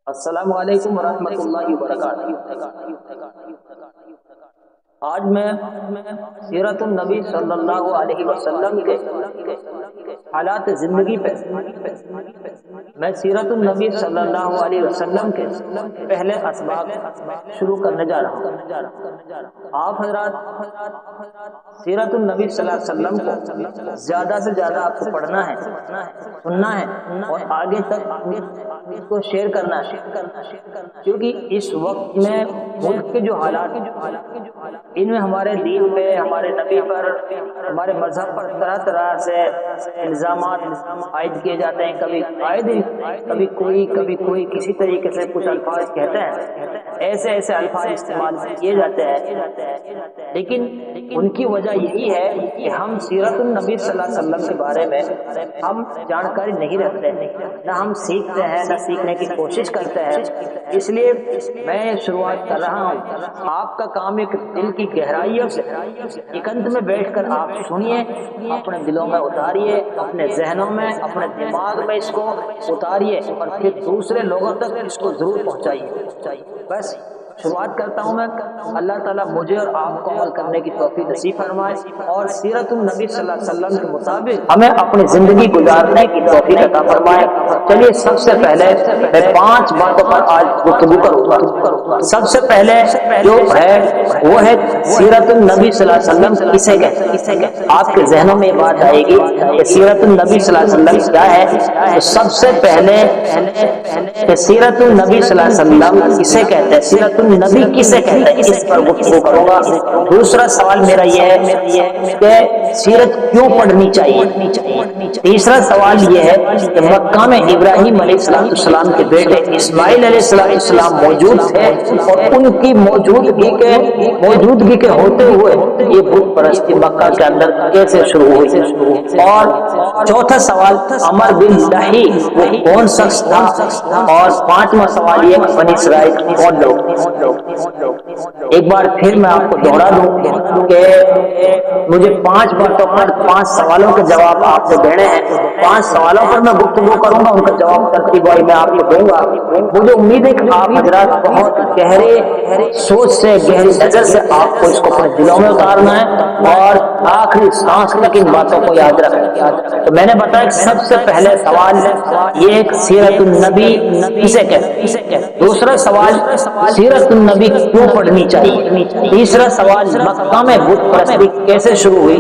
السلام علیکم ورحمۃ اللہ وبرکاتہ۔ آج میں سیرت النبی صلی اللہ علیہ وسلم کے حالات زندگی پہ میں سیرت النبی صلی اللہ علیہ وسلم کے پہلے اسباق شروع کرنے جا رہا ہوں۔ آپ حضرات سیرت النبی صلی اللہ علیہ وسلم کو زیادہ سے زیادہ آپ کو پڑھنا ہے، سننا ہے اور آگے تک اس کو شیئر کرنا ہے، کیونکہ اس وقت میں ملک کے جو حالات ان میں ہمارے دین پہ، ہمارے نبی پر، ہمارے مذہب پر طرح طرح سے الزامات عائد کیے جاتے ہیں۔ کبھی کوئی کسی طریقے سے کچھ الفاظ کہتے ہیں، ایسے الفاظ استعمال کیے جاتے ہیں، لیکن ان کی وجہ یہی ہے کہ ہم سیرت النبی صلی اللہ علیہ وسلم کے بارے میں ہم جانکاری نہیں رکھتے ہیں، نہ ہم سیکھتے ہیں، نہ سیکھنے کی کوشش کرتے ہیں۔ اس لیے میں شروعات کر رہا ہوں۔ آپ کا کام ایک دل کی گہرائیوں سے ایکنت میں بیٹھ کر آپ سنیے، اپنے دلوں میں اتاریے، اپنے ذہنوں میں، اپنے دماغ میں اس کو اتاریے اور پھر دوسرے لوگوں تک اس کو ضرور پہنچائیے۔ بس شروعات کرتا ہوں میں۔ اللہ تعالیٰ مجھے اور آپ کو عمل کرنے کی توفیق نصیب فرمائے اور سیرت النبی صلی اللہ علیہ وسلم کے مطابق ہمیں اپنی زندگی گزارنے کی توفیق عطا فرمائے۔ چلیے سب سے پہلے میں 5 باتوں پر آج گفتگو کروں گا۔ سب سے پہلے جو ہے وہ ہے سیرت النبی صلی اللہ علیہ وسلم کسے کہتے ہیں۔ آپ کے ذہنوں میں یہ بات آئے گی کہ سیرت النبی صلی اللہ علیہ وسلم کیا ہے، تو سب سے پہلے کہ سیرت النبی صلی اللہ علیہ وسلم کسے کہتے ہیں، سیرت النبی کسے کہتے ہیں، اس پر گفتگو کروں گا۔ دوسرا سوال میرا یہ ہے کہ سیرت کیوں پڑھنی چاہیے۔ تیسرا سوال یہ ہے کہ مکہ میں ابراہیم علیہ السلام کے بیٹے اسماعیل علیہ السلام موجود تھے اور ان کی موجودگی کے ہوتے ہوئے یہ بت پرستی مکہ کے اندر کیسے شروع ہوئی۔ اور چوتھا سوال عمر بن لہی وہ کون شخص تھا، اور 5واں سوال یہ بنی اسرائیل کون لوگ۔ ایک بار پھر میں آپ کو دوہرا دوں کہ مجھے 5 باتوں پر 5 سوالوں کے جواب آپ کو دینے ہیں۔ 5 سوالوں پر میں گفتگو کروں گا، ان کا جواب ترتیب وائی میں آپ کو دوں گا۔ مجھے امید ہے کہ آپ حضرات بہت گہرے سوچ سے، گہری نظر سے آپ کو اس کو اپنے دلوں میں اتارنا ہے اور آخری سانس تک ان باتوں کو یاد رکھنا۔ تو میں نے بتایا کہ سب سے پہلے سوال یہ ایک سیرت النبی کسے کہتے ہیں۔ دوسرا سوال سیرت النبی کیوں پڑھنی چاہیے۔ تیسرا سوال مکہ میں بت پرستی کیسے شروع ہوئی۔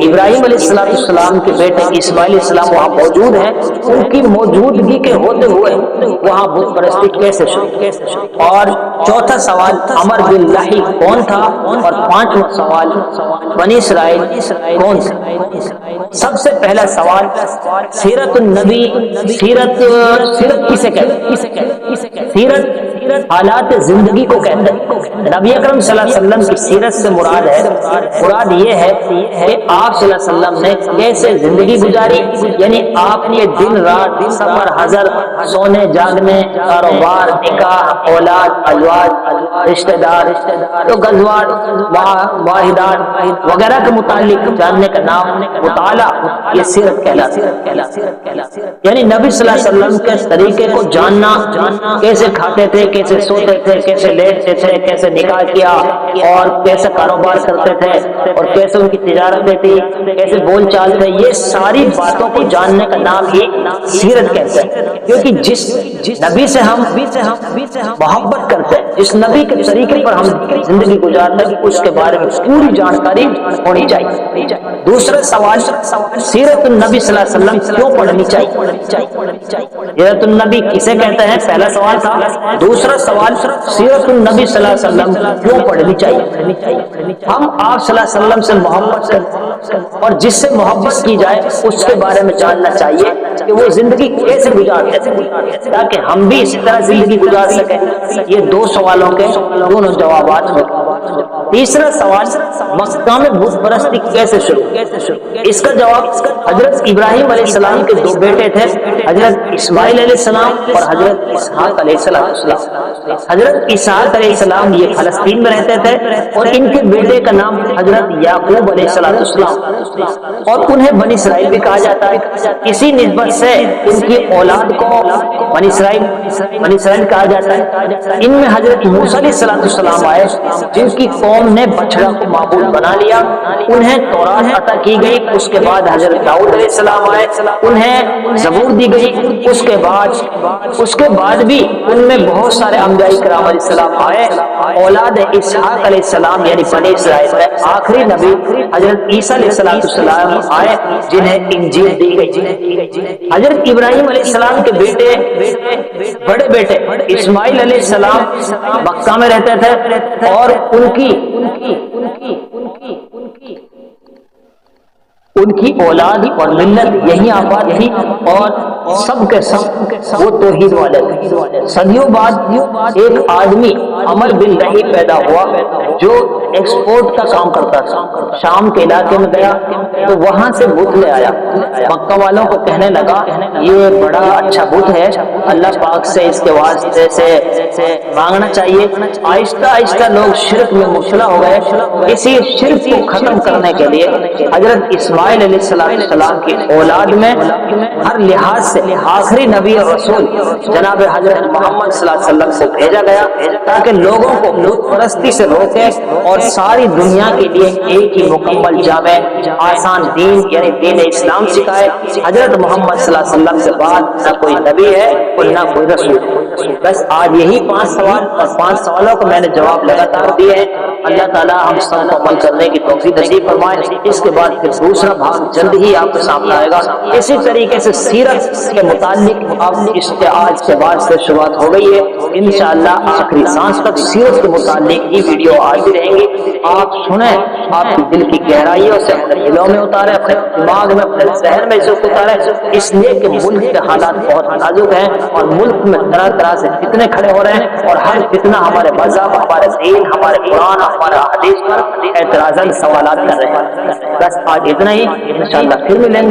ابراہیم علیہ السلام کے بیٹے اسماعیل علیہ السلام وہاں موجود ہیں، ان کی موجودگی کے ہوتے ہوئے وہاں بت پرستی کیسے شروع۔ اور چوتھا سوال عمر بن لہی کون تھا، اور 5واں سوال بنی اسرائیل کون تھا۔ سب سے پہلا سوال سیرت النبی، سیرت کسے کہتے ہیں۔ سیرت حالات زندگی کو کہتے ہیں۔ نبی اکرم صلی اللہ علیہ وسلم کی سیرت سے مراد یہ ہے کہ آپ صلی اللہ علیہ وسلم نے کیسے زندگی گزاری، یعنی آپ نے دن رات سفر حضر، سونے جاگنے، کاروبار، نکاح، اولاد، ازواج، رشتہ دار، تو غزوات، معاہدات وغیرہ کے متعلق جاننے کا نام مطالعہ، یہ سیرت کہلاتی ہے۔ یعنی نبی صلی اللہ علیہ وسلم کے طریقے کو جاننا، کیسے کھاتے تھے، کیسے سوتے تھے، کیسے لیٹتے تھے، کیسے نکاح کیا اور کیسے کاروبار کرتے تھے اور کیسے ان کی تجارتیں تھی، کیسے بول چال تھے، یہ ساری باتوں کو جاننے کا نام ہی سیرت کہتے ہیں۔ کیونکہ جس نبی سے ہم محبت کرتے ہیں، جس نبی کے طریقے پر ہم زندگی گزارتے ہیں، اس کے بارے میں پوری جانکاری ہونی چاہیے۔ دوسرا سوال سیرت النبی صلی اللہ علیہ وسلم کیوں پڑھنی چاہیے۔ سیرت النبی کسے کہتے ہیں، پہلا سوال تھا۔ دوسرا سوال سیرت النبی صلی اللہ علیہ وسلم کیوں پڑھنی چاہیے۔ ہم آپ صلی اللہ علیہ وسلم سے محبت کرتے ہیں اور جس سے محبت کی جائے اس کے بارے میں جاننا چاہیے کہ وہ زندگی کیسے گزارتے تھے، تاکہ ہم بھی اسی طرح زندگی گزار سکیں۔ یہ 2 سوالوں کے دونوں جوابات ہوتے ہیں۔ تیسرا سوال، مکہ میں بت پرستی کیسے شروع؟ اس کا جواب، حضرت ابراہیم علیہ السلام کے دو بیٹے تھے، حضرت اسماعیل علیہ السلام اور حضرت اسحاق علیہ السلام۔ حضرت اسحاق علیہ السلام یہ فلسطین میں رہتے تھے اور ان کے بیٹے کا نام حضرت یعقوب علیہ السلام، اور انہیں بنی اسرائیل بھی کہا جاتا ہے۔ اسی نسبت سے ان کی اولاد کو بنی اسرائیل کہا جاتا ہے۔ ان میں حضرت موسیٰ علیہ السلام آئے جن کی قوم نے بچڑا کو معبود بنا لیا، انہیں تورات عطا کی گئی۔ اس کے بعد حضرت داؤد علیہ السلام آئے، انہیں زبور دی گئی۔ اس کے بعد بھی ان میں بہت سارے انبیاء کرام علیہ السلام آئے۔ اولاد اسحاق علیہ السلام یعنی بنی اسرائیل میں آخری نبی حضرت عیسیٰ علیہ السلام آئے جنہیں انجیل دی گئی۔ حضرت ابراہیم علیہ السلام کے بڑے بیٹے اسماعیل علیہ السلام مکہ میں رہتے تھے اور ان کی اولاد اور ملت یہی آباد تھی اور سب کے سب وہ توحید والے تھے۔ صدیوں بعد ایک آدمی عمر بن لہی پیدا ہوا جو ایکسپورٹ کا کام کرتا تھا۔ شام کے علاقے میں گیا تو وہاں سے بت لے آیا۔ مکہ والوں کو کہنے لگا یہ بڑا اچھا بت ہے، اللہ پاک سے اس کے واسطے سے مانگنا چاہیے۔ آہستہ آہستہ لوگ شرک میں مبتلا ہو گئے۔ اسی شرک کو ختم کرنے کے لیے حضرت اسماعیل علیہ السلام کی اولاد میں ہر لحاظ سے آخری نبی اور رسول جناب حضرت محمد صلی اللہ علیہ وسلم سے بھیجا گیا تاکہ لوگوں کو بت پرستی سے روکے اور ساری دنیا کے لیے ایک ہی مکمل جامع آسان دین یعنی دین اسلام سکھائے۔ حضرت محمد صلی اللہ علیہ وسلم سے بعد نہ کوئی نبی ہے اور نہ کوئی رسول۔ بس آج یہی 5 سوال اور 5 سوالوں کو میں نے جواب لگاتار دیے ہیں۔ اللہ تعالیٰ ہم سب کو عمل کرنے کی توفیق نصیب فرمائے۔ اس کے بعد پھر دوسرا بھاگ جلد ہی آپ کے سامنے آئے گا۔ اسی طریقے سے سیرت کے متعلق اب اس کے آج کے بعد سے شروعات ہو گئی ہے، انشاءاللہ آخری سانس تک سیرت کے متعلق یہ ویڈیو آتی رہیں گی۔ آپ سنیں، آپ کی دل کی گہرائیوں سے اپنے دلوں میں اتاریں، اپنے دماغ میں اپنے ذہن میں اسے اتاریں، اس لیے کہ ملک کے حالات بہت نازک ہیں اور ملک میں طرح طرح سے فتنے کھڑے ہو رہے ہیں اور ہر فتنہ ہمارے مذہب، ہمارے دین، ہمارے قرآن، ہمارے حدیث پر اعتراضاً سوالات کر رہے ہیں۔ بس آج اتنا ہی، انشاءاللہ پھر ملیں گے۔